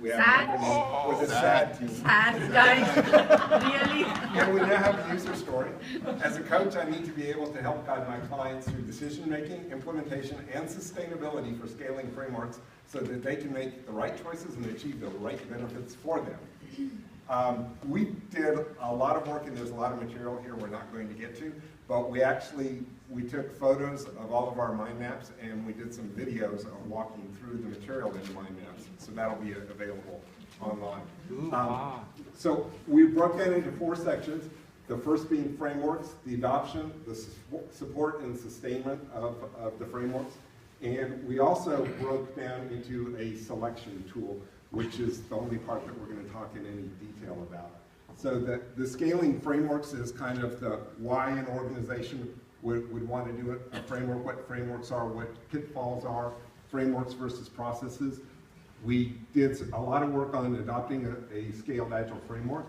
We have a company with a sad team. Sad guys, really? And we now have a user story. As a coach, I need to be able to help guide my clients through decision-making, implementation, and sustainability for scaling frameworks so that they can make the right choices and achieve the right benefits for them. We did a lot of work, and there's a lot of material here we're not going to get to, but we took photos of all of our mind maps, and we did some videos of walking through the material in the mind maps, so that'll be available online. So we broke that into 4 sections, the first being frameworks, the adoption, the support and sustainment of the frameworks, and we also broke down into a selection tool, which is the only part that we're going to talk in any detail about. So the scaling frameworks is kind of the why an organization would want to do a framework, what frameworks are, what pitfalls are, frameworks versus processes. We did a lot of work on adopting a scaled agile framework,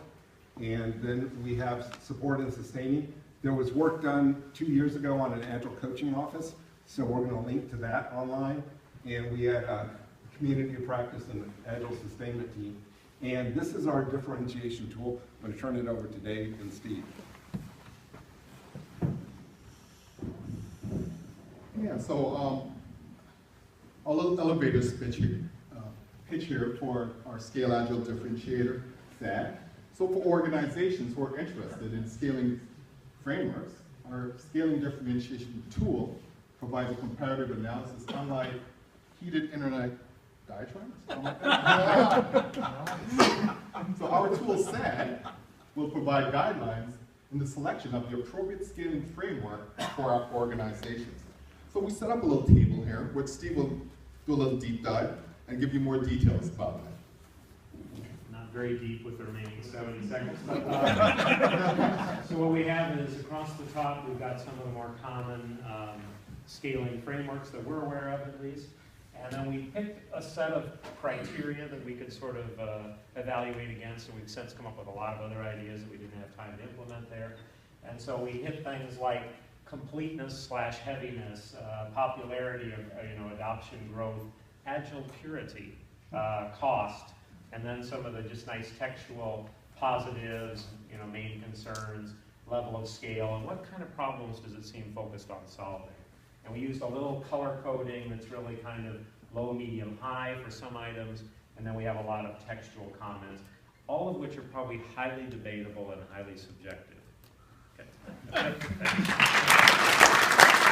and then we have support and sustaining. There was work done 2 years ago on an agile coaching office, so we're going to link to that online. And we had a community of practice and agile sustainment team. And this is our differentiation tool. I'm going to turn it over to Dave and Steve. Yeah, so a little elevator pitch here for our Scale Agile Differentiator, SAD. So for organizations who are interested in scaling frameworks, our Scaling Differentiation tool provides a comparative analysis, unlike heated internet diatribes. So our tool, SAD, will provide guidelines in the selection of the appropriate scaling framework for our organizations. So we set up a little table here, which Steve will do a little deep dive and give you more details about that. Not very deep with the remaining 70 seconds. But, so what we have is across the top, we've got some of the more common scaling frameworks that we're aware of at least. And then we picked a set of criteria that we could sort of evaluate against, and we've since come up with a lot of other ideas that we didn't have time to implement there. And so we hit things like completeness / heaviness, popularity of adoption growth, agile purity, cost, and then some of the just nice textual positives, main concerns, level of scale, and what kind of problems does it seem focused on solving. And we used a little color coding that's really kind of low, medium, high for some items, and then we have a lot of textual comments, all of which are probably highly debatable and highly subjective. Okay.